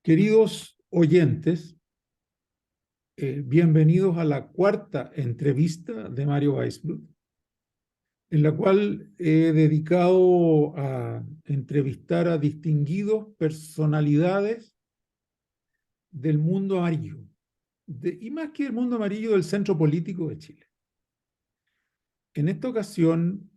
Queridos oyentes, bienvenidos a la cuarta entrevista de Mario Weisbrot, en la cual he dedicado a entrevistar a distinguidos personalidades del mundo amarillo, y más que el mundo amarillo, del centro político de Chile. En esta ocasión,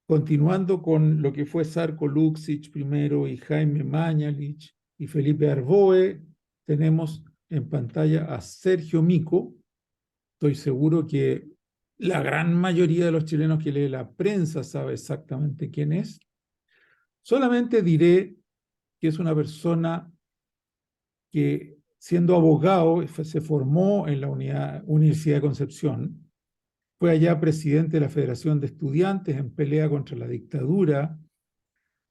continuando con lo que fue Žarko Lukšić primero y Jaime Mañalich y Felipe Arboe, tenemos en pantalla a Sergio Mico. Estoy seguro que la gran mayoría de los chilenos que lee la prensa sabe exactamente quién es. Solamente diré que es una persona que, siendo abogado, se formó en la Universidad de Concepción. Fue allá presidente de la Federación de Estudiantes en pelea contra la dictadura,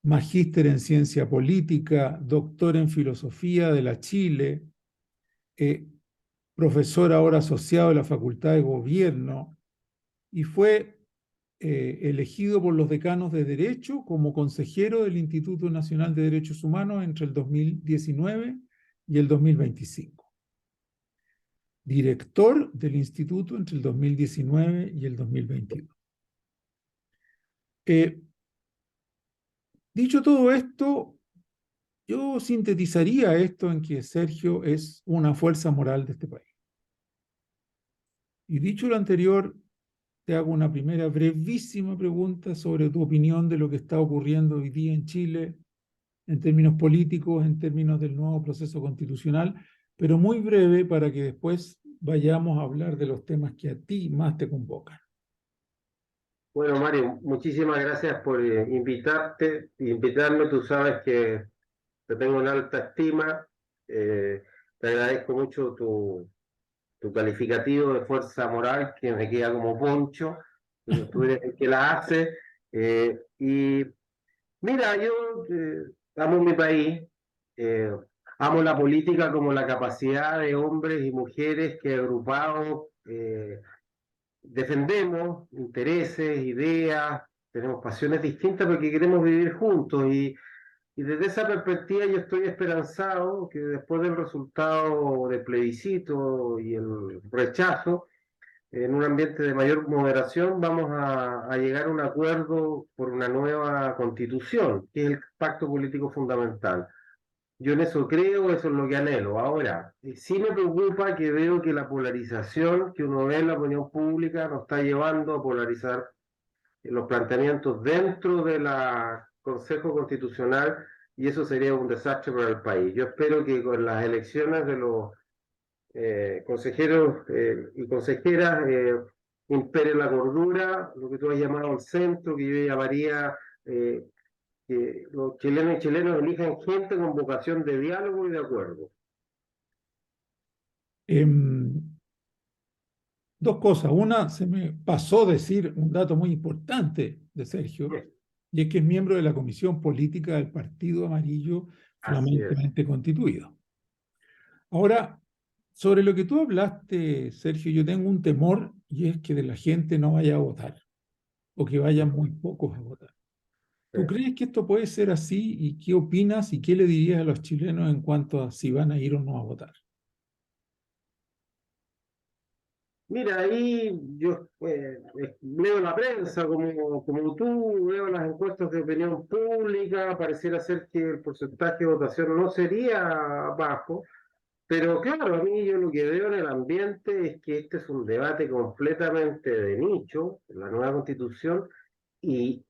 magíster en ciencia política, doctor en filosofía de la Chile, profesor ahora asociado de la Facultad de Gobierno, y fue elegido por los decanos de Derecho como consejero del Instituto Nacional de Derechos Humanos entre el 2019 y el 2025. Director del instituto entre el 2019 y el 2022. Dicho todo esto, yo sintetizaría esto en que Sergio es una fuerza moral de este país. Y dicho lo anterior, te hago una primera brevísima pregunta sobre tu opinión de lo que está ocurriendo hoy día en Chile, en términos políticos, en términos del nuevo proceso constitucional, pero muy breve para que después vayamos a hablar de los temas que a ti más te convocan. Bueno, Mario, muchísimas gracias por invitarme. Tú sabes que te tengo en alta estima. Te agradezco mucho tu calificativo de fuerza moral, que me queda como poncho. Tú eres el que la hace. Y mira, yo amo mi país, eh, amo la política como la capacidad de hombres y mujeres que agrupados defendemos intereses, ideas, tenemos pasiones distintas porque queremos vivir juntos y desde esa perspectiva yo estoy esperanzado que después del resultado del plebiscito y el rechazo, en un ambiente de mayor moderación, vamos a llegar a un acuerdo por una nueva constitución, que es el pacto político fundamental. Yo en eso creo, eso es lo que anhelo. Ahora, sí me preocupa que veo que la polarización que uno ve en la opinión pública nos está llevando a polarizar los planteamientos dentro del Consejo Constitucional y eso sería un desastre para el país. Yo espero que con las elecciones de los consejeros y consejeras impere la cordura, lo que tú has llamado el centro, que yo llamaría que los chilenos y chilenos elijan gente con vocación de diálogo y de acuerdo. Dos cosas. Una, se me pasó decir un dato muy importante de Sergio, y es que es miembro de la Comisión Política del Partido Amarillo flamencamente constituido. Ahora, sobre lo que tú hablaste, Sergio, yo tengo un temor, y es que de la gente no vaya a votar, o que vayan muy pocos a votar. ¿Tú crees que esto puede ser así? ¿Y qué opinas y qué le dirías a los chilenos en cuanto a si van a ir o no a votar? Mira, ahí yo leo la prensa como tú, veo las encuestas de opinión pública, pareciera ser que el porcentaje de votación no sería bajo, pero claro, a mí yo lo que veo en el ambiente es que este es un debate completamente de nicho, la nueva constitución, y,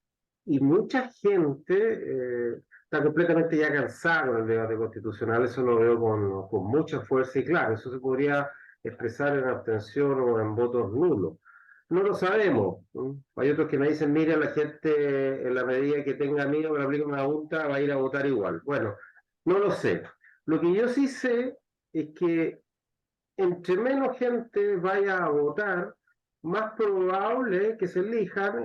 y mucha gente está completamente ya cansada con el debate constitucional, eso lo veo con mucha fuerza y claro, eso se podría expresar en abstención o en votos nulos. No lo sabemos. ¿No? Hay otros que me dicen, mira, la gente en la medida que tenga miedo que le aplique una multa va a ir a votar igual. Bueno, no lo sé. Lo que yo sí sé es que entre menos gente vaya a votar, más probable es que se elijan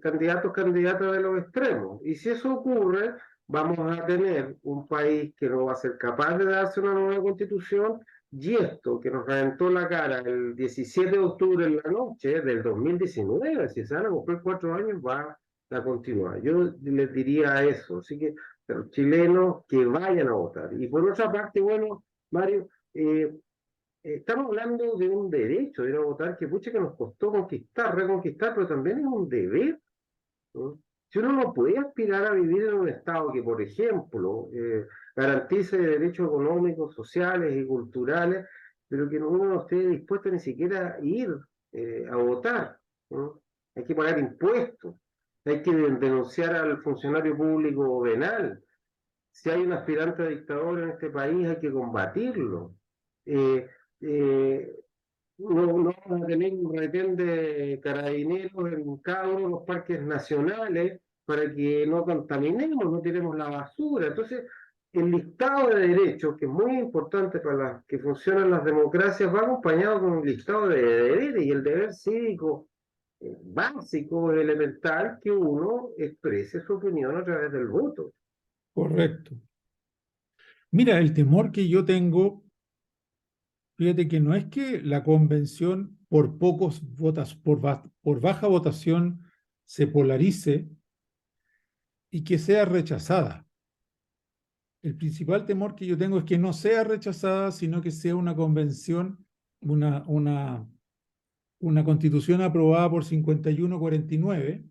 candidatas de los extremos. Y si eso ocurre, vamos a tener un país que no va a ser capaz de darse una nueva constitución y esto que nos reventó la cara el 17 de octubre en la noche del 2019, si se van a cumplir 4 años, va a continuar. Yo les diría eso. Así que a los chilenos que vayan a votar. Y por otra parte, bueno, Mario, estamos hablando de un derecho de ir a votar que pucha que nos costó conquistar, reconquistar, pero también es un deber, ¿no? Si uno no puede aspirar a vivir en un Estado que, por ejemplo, garantice derechos económicos, sociales y culturales, pero que uno no esté dispuesto ni siquiera a ir a votar, ¿no? Hay que pagar impuestos, hay que denunciar al funcionario público venal. Si hay un aspirante a dictador en este país, hay que combatirlo. Eh, eh, no vamos a tener un retén de carabineros en cada uno de los parques nacionales para que no contaminemos, no tiremos la basura. Entonces, el listado de derechos, que es muy importante para que funcionen las democracias, va acompañado con un listado de deberes y el deber cívico básico, elemental, que uno exprese su opinión a través del voto. Correcto. Mira, el temor que yo tengo, fíjate que no es que la convención por pocos votos, por baja votación se polarice y que sea rechazada. El principal temor que yo tengo es que no sea rechazada, sino que sea una convención, una constitución aprobada por 51-49,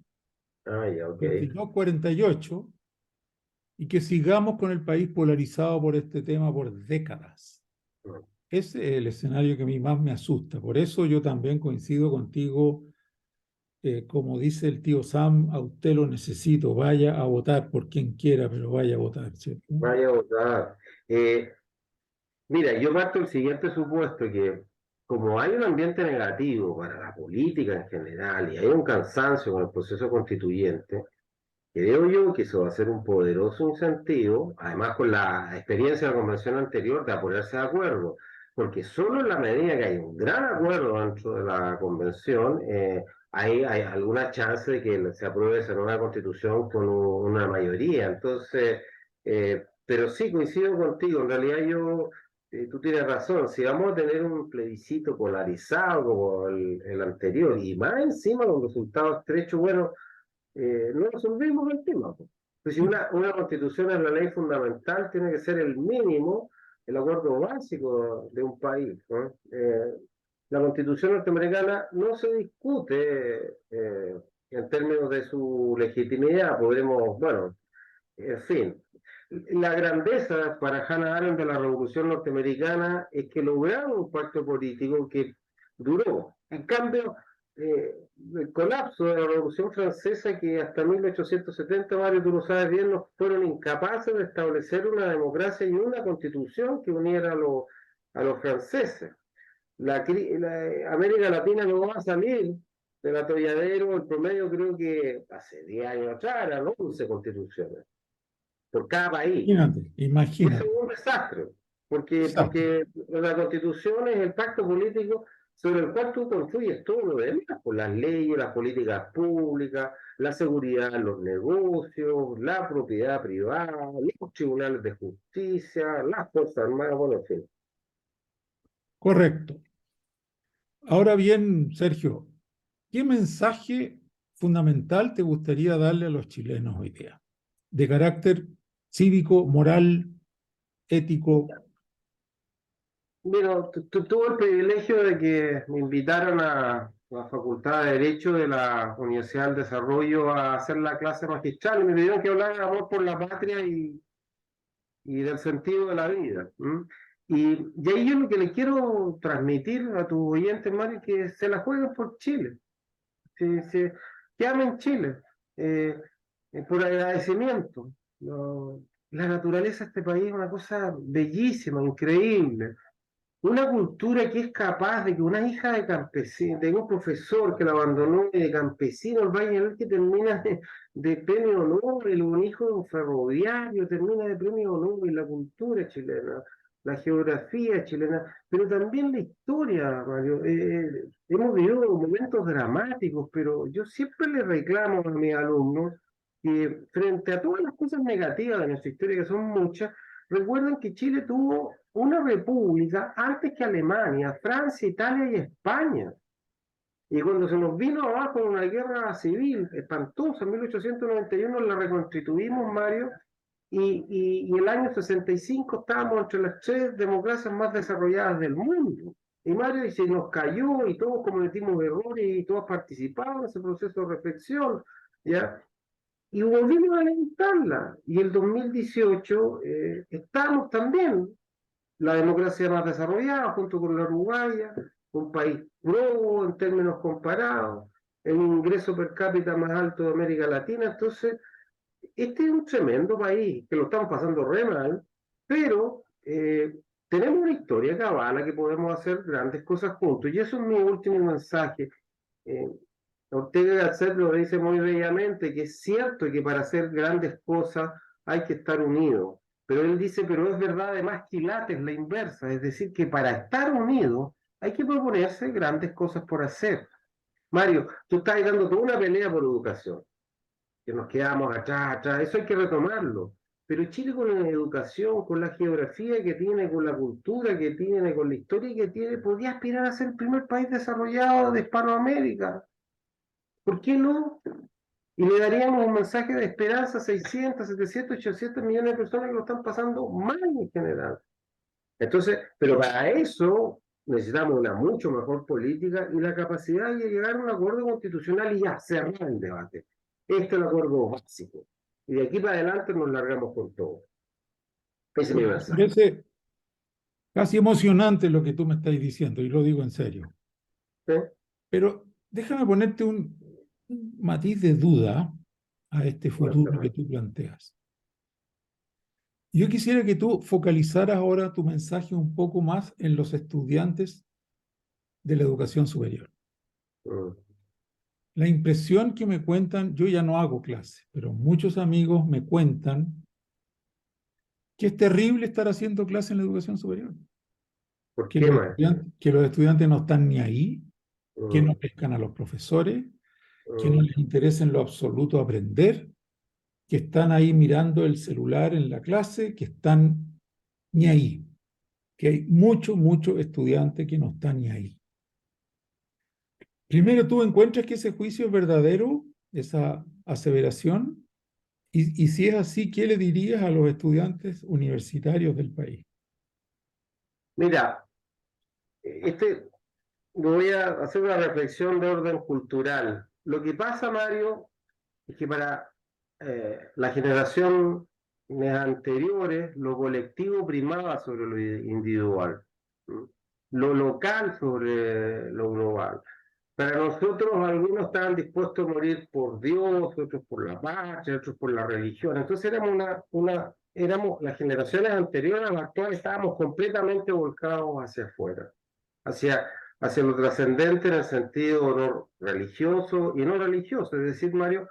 Ah, ya, ok. 22-48, y que sigamos con el país polarizado por este tema por décadas. Ese es el escenario que a mí más me asusta. Por eso yo también coincido contigo, como dice el tío Sam, a usted lo necesito, vaya a votar por quien quiera, pero vaya a votar, ¿cierto? Vaya a votar. Eh, Mira, yo parto del siguiente supuesto que como hay un ambiente negativo para la política en general y hay un cansancio con el proceso constituyente, creo yo que eso va a ser un poderoso incentivo, además con la experiencia de la convención anterior, de ponerse de acuerdo, porque solo en la medida que hay un gran acuerdo dentro de la convención, hay alguna chance de que se apruebe esa nueva constitución con una mayoría. Entonces, pero sí coincido contigo, en realidad tú tienes razón, si vamos a tener un plebiscito polarizado como el anterior y más encima con resultados estrechos, bueno, no resolvimos el tema, pues. Pues si una constitución es la ley fundamental, tiene que ser el mínimo, el acuerdo básico de un país, ¿no? La constitución norteamericana no se discute en términos de su legitimidad, podremos, bueno, en fin. La grandeza para Hannah Arendt de la Revolución Norteamericana es que lograron un pacto político que duró. En cambio, el colapso de la Revolución Francesa, que hasta 1870, Mario, tú lo sabes bien, no fueron incapaces de establecer una democracia y una constitución que uniera a los franceses. América Latina no va a salir del atolladero, el promedio creo que hace 10 años atrás eran 11 constituciones por cada país. Imagínate, Y eso imagínate. es un desastre, Exacto. porque la constitución es el pacto político sobre el cual tú construyes todo lo demás, por las leyes, las políticas públicas, la seguridad en los negocios, la propiedad privada, los tribunales de justicia, las Fuerzas Armadas, bueno, en fin. Correcto. Ahora bien, Sergio, ¿qué mensaje fundamental te gustaría darle a los chilenos hoy día? De carácter cívico, moral, ético. Bueno, tuve el privilegio de que me invitaron a la Facultad de Derecho de la Universidad del Desarrollo a hacer la clase magistral y me pidieron que hablara de amor por la patria y del sentido de la vida. ¿M? Y ahí yo lo que le quiero transmitir a tus oyentes, Mario, es que se la jueguen por Chile, que amen Chile, eh, por agradecimiento. La naturaleza de este país es una cosa bellísima, increíble. Una cultura que es capaz de que una hija de campesino, de un profesor que la abandonó y de campesino, el Valle del Elqui termina de premio Nobel, un hijo de un ferroviario termina de premio Nobel, la cultura chilena, la geografía chilena, pero también la historia, Mario. Hemos vivido momentos dramáticos, pero yo siempre le reclamo a mis alumnos que frente a todas las cosas negativas de nuestra historia, que son muchas, recuerden que Chile tuvo una república antes que Alemania, Francia, Italia y España. Y cuando se nos vino abajo en una guerra civil espantosa, en 1891 la reconstituimos, Mario, y el año 65 estábamos entre las 3 democracias más desarrolladas del mundo. Y Mario, y se nos cayó, y todos cometimos errores, y todos participamos en ese proceso de reflexión, ¿ya? Y volvimos a levantarla. Y el 2018 estamos también, la democracia más desarrollada, junto con la Uruguaya, un país pro en términos comparados, el ingreso per cápita más alto de América Latina. Entonces, este es un tremendo país, que lo estamos pasando re mal, pero tenemos una historia que avala que podemos hacer grandes cosas juntos. Y eso es mi último mensaje. Eh, Ortega y Gasset lo dice muy bellamente, que es cierto que para hacer grandes cosas hay que estar unidos. Pero él dice, pero es verdad además que es la inversa, es decir, que para estar unidos hay que proponerse grandes cosas por hacer. Mario, tú estás dando toda una pelea por educación, que nos quedamos atrás, eso hay que retomarlo. Pero Chile con la educación, con la geografía que tiene, con la cultura que tiene, con la historia que tiene, podría aspirar a ser el primer país desarrollado de Hispanoamérica. ¿Por qué no? Y le daríamos un mensaje de esperanza a 600, 700, 800 millones de personas que lo están pasando mal en general. Entonces, pero para eso necesitamos una mucho mejor política y la capacidad de llegar a un acuerdo constitucional y ya cerrar el debate. Este es el acuerdo básico. Y de aquí para adelante nos largamos con todo. Ese es mi Me mensaje. parece casi emocionante lo que tú me estás diciendo, y lo digo en serio. ¿Sí? Pero déjame ponerte un matiz de duda a este futuro que Cuéntame. tú planteas. Yo quisiera que tú focalizaras ahora tu mensaje un poco más en los estudiantes de la educación superior. Mm. La impresión que me cuentan, yo ya no hago clase, pero muchos amigos me cuentan que es terrible estar haciendo clase en la educación superior, ¿Por qué, maestro? que los estudiantes no están ni ahí, que no Mm, pescan a los profesores, que no mm. les interesa en lo absoluto aprender, que están ahí mirando el celular en la clase, que están ni ahí, que hay mucho estudiante que no está ni ahí. Primero, ¿tú encuentras que ese juicio es verdadero, esa aseveración? Y si es así, ¿qué le dirías a los estudiantes universitarios del país? Mira, voy a hacer una reflexión de orden cultural. Lo que pasa, Mario, es que para las generaciones anteriores, lo colectivo primaba sobre lo individual, ¿sí? Lo local sobre lo global. Para nosotros, algunos estaban dispuestos a morir por Dios, otros por la patria, otros por la religión. Entonces éramos las generaciones anteriores a las actuales, estábamos completamente volcados hacia afuera, hacia, hacia lo trascendente en el sentido no religioso y no religioso. Es decir, Mario,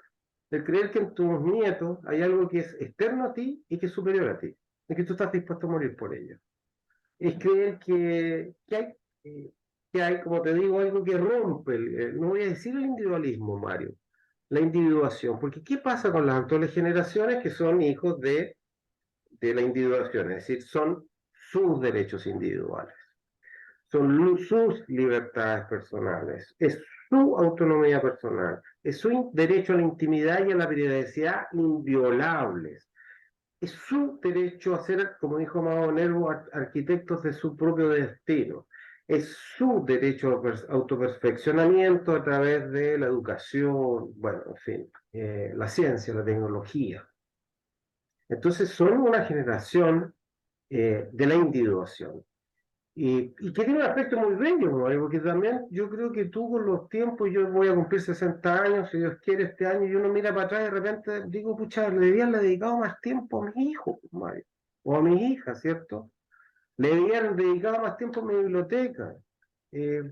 el creer que en tus nietos hay algo que es externo a ti y que es superior a ti, y que tú estás dispuesto a morir por ello. Es creer eh, que hay, como te digo, algo que rompe, no voy a decir el individualismo, Mario, la individuación, porque ¿qué pasa con las actuales generaciones que son hijos de la individuación? Es decir, son sus derechos individuales, son sus libertades personales, es su autonomía personal, es su derecho a la intimidad y a la privacidad inviolables. Es su derecho a ser, como dijo Mao Nervo, arquitectos de su propio destino. Es su derecho a autoperfeccionamiento a través de la educación, bueno, en fin, la ciencia, la tecnología. Entonces son una generación de la individuación. Y que tiene un aspecto muy bello, ¿no? Porque también yo creo que tú con los tiempos, yo voy a cumplir 60 años, si Dios quiere, este año, y uno mira para atrás y de repente digo, pucha, le debían dedicado más tiempo a mis hijos, Mario, o a mis hijas, ¿cierto? Le debían dedicado más tiempo a mi biblioteca, eh,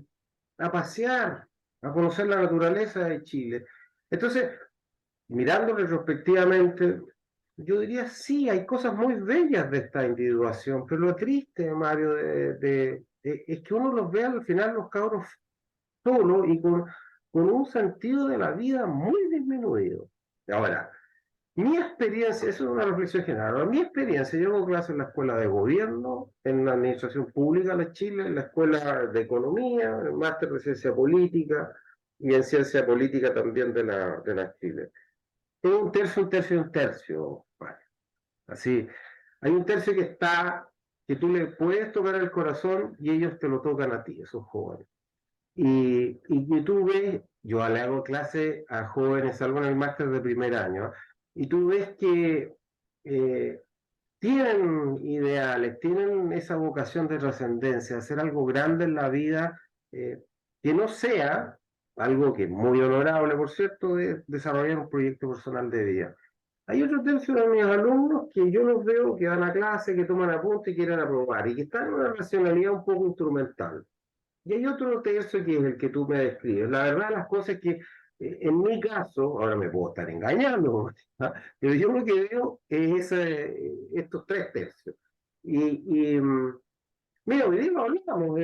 a pasear, a conocer la naturaleza de Chile. Entonces, mirando retrospectivamente, yo diría, sí, hay cosas muy bellas de esta individuación, pero lo triste, Mario, es que uno los ve al final los cabros solos y con un sentido de la vida muy disminuido. Ahora, mi experiencia, eso es una reflexión general, ahora, mi experiencia, yo hago clases en la escuela de gobierno, en la administración pública de Chile, en la escuela de economía, en máster de ciencia política y en ciencia política también de la Chile. Es un tercio, un tercio, un tercio. Vale. Así, hay un tercio que tú le puedes tocar el corazón y ellos te lo tocan a ti, esos jóvenes. Y que tú ves, yo le hago clase a jóvenes, algo en el máster de primer año, y tú ves que eh, tienen ideales, tienen esa vocación de trascendencia, hacer algo grande en la vida, eh, que no sea algo que es muy honorable, por cierto, de desarrollar un proyecto personal de vida. Hay otro tercio de mis alumnos que yo los veo que van a clase, que toman apuntes y quieren aprobar, y que están en una racionalidad un poco instrumental. Y hay otro tercio que es el que tú me describes. La verdad, las cosas que, en mi caso, ahora me puedo estar engañando, ¿ah? Pero yo lo que veo es estos tres tercios. Y mira, hoy día lo hablamos.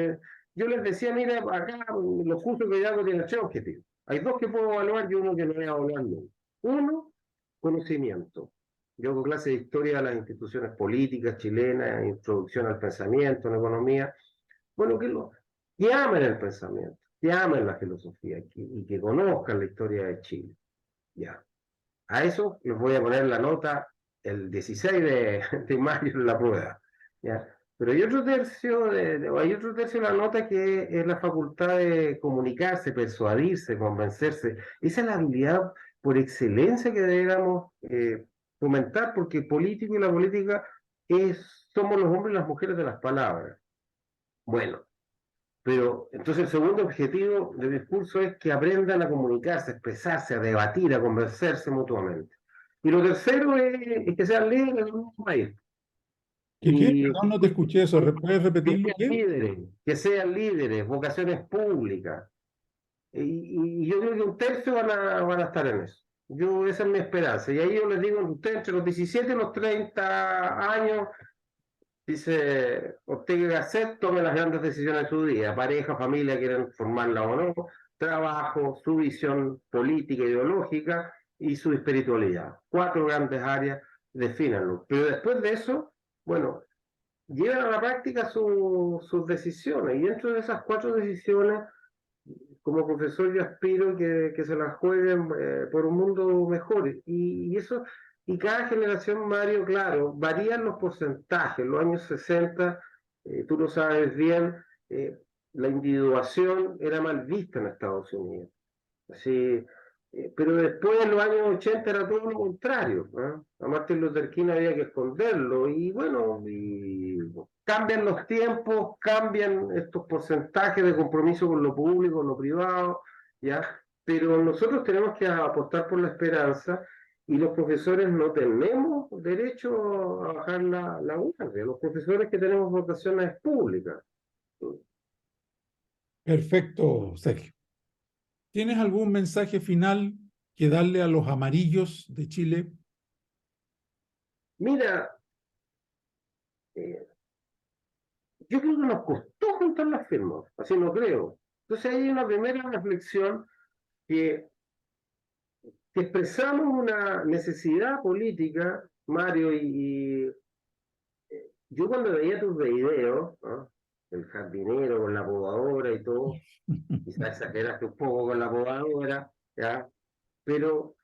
Yo les decía, mira, acá los cursos que yo hago tienen tres objetivos. Hay dos que puedo evaluar y uno que no voy a evaluar nunca. Uno, conocimiento. Yo hago clase de historia de las instituciones políticas chilenas, introducción al pensamiento en economía. Bueno, que amen el pensamiento, que amen la filosofía y que conozcan la historia de Chile. Ya. A eso les voy a poner la nota el 16 de mayo en la prueba. ¿Ya? Pero hay otro tercio de la nota que es la facultad de comunicarse, persuadirse, convencerse. Esa es la habilidad por excelencia que debemos fomentar, porque el político y la política somos los hombres y las mujeres de las palabras. Bueno, pero entonces el segundo objetivo del discurso es que aprendan a comunicarse, a expresarse, a debatir, a convencerse mutuamente. Y lo tercero es que sean líderes del mismo país. ¿Qué? Y Perdón, no te escuché eso. ¿Puedes repetirlo? ¿Qué? que sean líderes, vocaciones públicas. Y yo creo que un tercio van a estar en eso. Esa es mi esperanza. Y ahí yo les digo, ustedes entre los 17 y los 30 años, dice Ortega y Gasset, tome las grandes decisiones de su vida, pareja, familia, quieren formarla o no, trabajo, su visión política, ideológica y su espiritualidad. Cuatro grandes áreas, defínanlo. Pero después de eso, bueno, llevan a la práctica sus decisiones. Y dentro de esas cuatro decisiones, como profesor yo aspiro que se las jueguen por un mundo mejor. Y eso, y cada generación, Mario, claro, varían los porcentajes. Los años 60, tú lo sabes bien, la individuación era mal vista en Estados Unidos. Así, pero después en los años 80 era todo lo contrario, ¿no? A Martin Luther King había que esconderlo y bueno, y cambian los tiempos, cambian estos porcentajes de compromiso con lo público, con lo privado, ¿ya? Pero nosotros tenemos que apostar por la esperanza y los profesores no tenemos derecho a bajar la guardia, los profesores que tenemos vocaciones públicas. Perfecto, Sergio. ¿Tienes algún mensaje final que darle a los amarillos de Chile? Mira, eh, yo creo que nos costó juntar las firmas, así no creo. Entonces hay una primera reflexión que, que expresamos una necesidad política, Mario, yo cuando veía tus videos, ¿no? El jardinero con la podadora y todo, quizás exageraste un poco con la podadora, ¿ya? Pero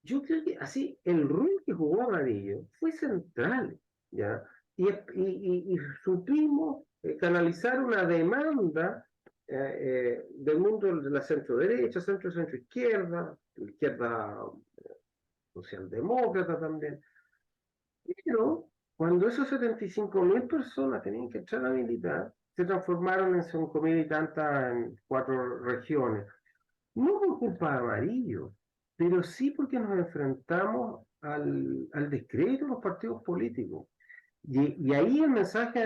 yo creo que así el rol que jugó Amarillo fue central, ¿ya? Y supimos canalizar una demanda del mundo de la centro derecha, centro izquierda, izquierda socialdemócrata también. Pero cuando esos 75.000 personas tenían que entrar a militar, se transformaron en 5.000 y tantas en 4 regiones. No por culpa de Amarillo, pero sí porque nos enfrentamos al descrédito de los partidos políticos. Y ahí el mensaje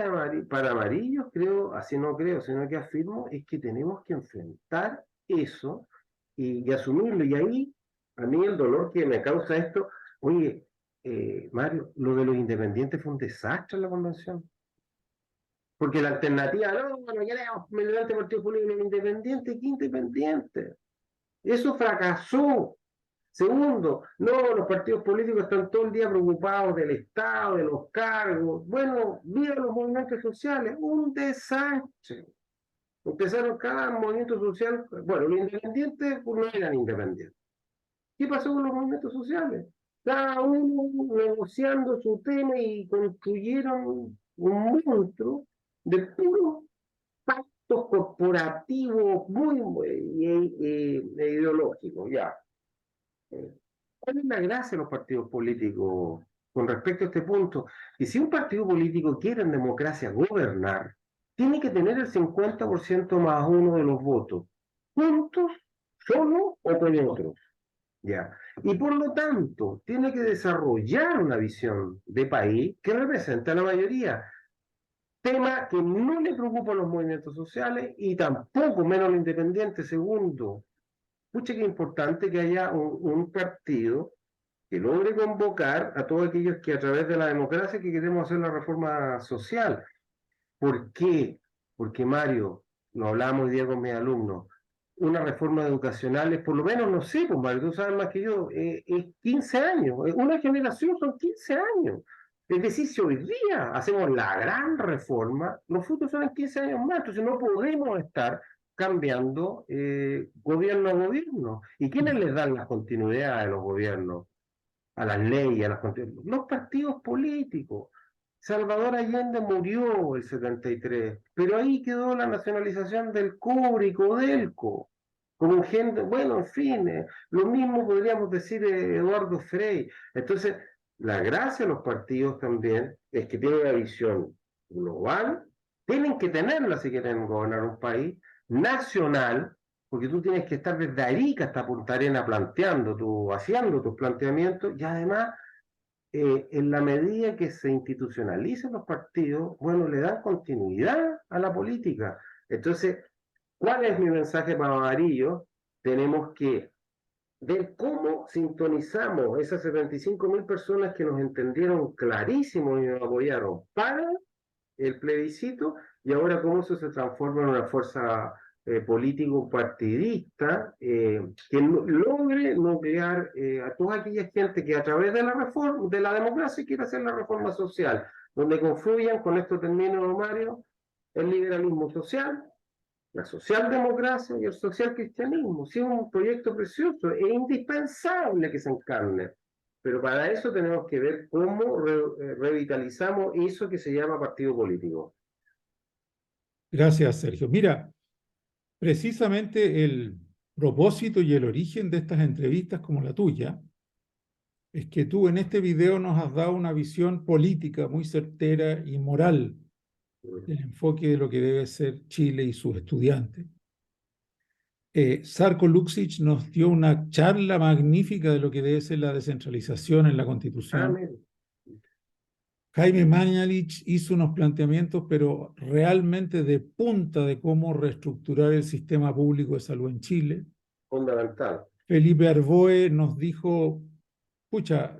para Amarillo, creo, así no creo, sino que afirmo, es que tenemos que enfrentar eso y asumirlo. Y ahí, a mí el dolor que me causa esto, oye, Mario, lo de los independientes fue un desastre en la convención. Porque la alternativa, no, no queremos militante partido político independiente, ¿qué independiente? Eso fracasó. Segundo, no, los partidos políticos están todo el día preocupados del Estado, de los cargos. Bueno, viva los movimientos sociales, un desastre. Empezaron cada movimiento social, bueno, los independientes pues, no eran independientes. ¿Qué pasó con los movimientos sociales? cada uno negociando su tema y construyeron un monstruo de puros pactos corporativos muy ideológicos, ya. ¿Cuál es la gracia de los partidos políticos con respecto a este punto? Y si un partido político quiere en democracia gobernar, tiene que tener el 50% más uno de los votos, juntos, solo o con otros. ¿Ya? Y por lo tanto, tiene que desarrollar una visión de país que represente a la mayoría. Tema que no le preocupa a los movimientos sociales y tampoco menos a los independientes. Segundo, pucha que es importante que haya un partido que logre convocar a todos aquellos que a través de la democracia que queremos hacer la reforma social. ¿Por qué? Porque Mario, lo hablamos hoy día con mis alumnos, una reforma educacional es por lo menos, no sé, pues Mario, tú sabes más que yo, es 15 años, una generación son 15 años. Es decir, si hoy día hacemos la gran reforma, los frutos son en 15 años más, entonces no podemos estar cambiando gobierno a gobierno. ¿Y quiénes les dan la continuidad a los gobiernos? A las leyes, a las constituciones, los partidos políticos. Salvador Allende murió el 73, pero ahí quedó la nacionalización del cobre y Codelco, como gente, bueno, en fin, lo mismo podríamos decir Eduardo Frei. Entonces, la gracia de los partidos también es que tienen una visión global, tienen que tenerla si quieren gobernar un país, nacional, porque tú tienes que estar desde Arica hasta Punta Arenas haciendo tus planteamientos y además en la medida que se institucionalicen los partidos, bueno, le dan continuidad a la política. Entonces, ¿cuál es mi mensaje para Amarillo? Tenemos que ver cómo sintonizamos esas 75.000 personas que nos entendieron clarísimo y nos apoyaron para el plebiscito y ahora cómo eso se transforma en una fuerza político partidista que logre nuclear a toda aquella gente que a través de la reforma, de la democracia quiere hacer la reforma social, donde confluyan, con esto termino, Mario, el liberalismo social, la socialdemocracia y el socialcristianismo. Sí, es un proyecto precioso, es indispensable que se encarne. Pero para eso tenemos que ver cómo revitalizamos eso que se llama partido político. Gracias, Sergio. Mira, precisamente el propósito y el origen de estas entrevistas como la tuya es que tú en este video nos has dado una visión política muy certera y moral del enfoque de lo que debe ser Chile y sus estudiantes. Žarko Luksic nos dio una charla magnífica de lo que debe ser la descentralización en la Constitución. Jaime Mañalich hizo unos planteamientos, pero realmente de punta de cómo reestructurar el sistema público de salud en Chile. Fundamental. Felipe Arboe nos dijo, pucha,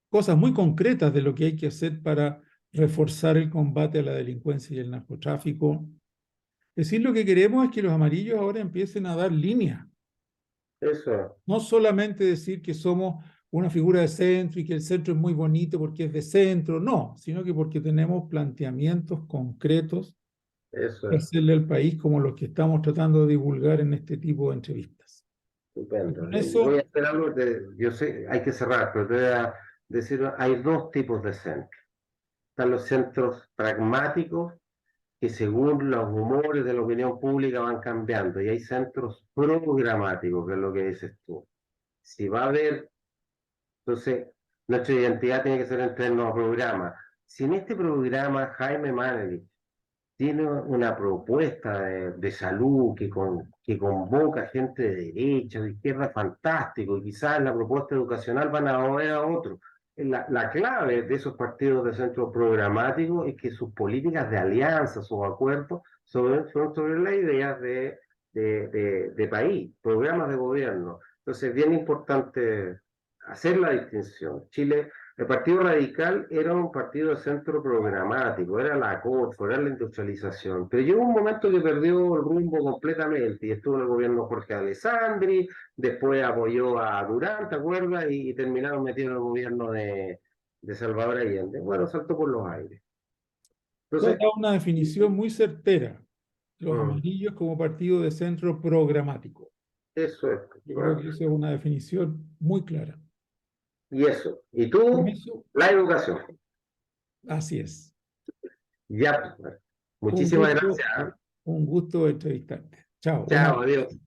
cosas muy concretas de lo que hay que hacer para reforzar el combate a la delincuencia y el narcotráfico. Es decir, lo que queremos es que los amarillos ahora empiecen a dar línea. Eso. No solamente decir que somos una figura de centro y que el centro es muy bonito porque es de centro, no, sino que porque tenemos planteamientos concretos Eso que es. hacerle al país como los que estamos tratando de divulgar en este tipo de entrevistas. Y Estupendo. con Voy a eso, hacer algo, yo sé, hay que cerrar, pero te voy a decir, hay dos tipos de centros. Están los centros pragmáticos, que según los humores de la opinión pública van cambiando, y hay centros programáticos, que es lo que dices tú. Si va a haber, entonces, nuestra identidad tiene que ser en torno a programas. Si en este programa Jaime Manelich tiene una propuesta de salud que convoca gente de derecha, de izquierda, fantástico, y quizás la propuesta educacional van a mover a otro. La clave de esos partidos de centro programático es que sus políticas de alianza, sus acuerdos, son sobre las ideas de país, programas de gobierno. Entonces, es bien importante hacer la distinción. Chile, el Partido Radical era un partido de centro programático, era la CORFO, era la industrialización, pero llegó un momento que perdió el rumbo completamente y estuvo en el gobierno Jorge Alessandri, después apoyó a Durán, ¿te acuerdas? Y terminaron metiendo en el gobierno de Salvador Allende. Bueno, saltó por los aires. tú has Entonces, dado una definición muy certera. Los mm, amarillos como partido de centro programático. eso es. Yo creo Bueno, que esa es una definición muy clara. y eso. Y Con tú, eso, la educación. así es. Ya, pues, Un muchísimas gusto, gracias. un gusto entrevistarte. Chao, un Chao, abrazo. adiós.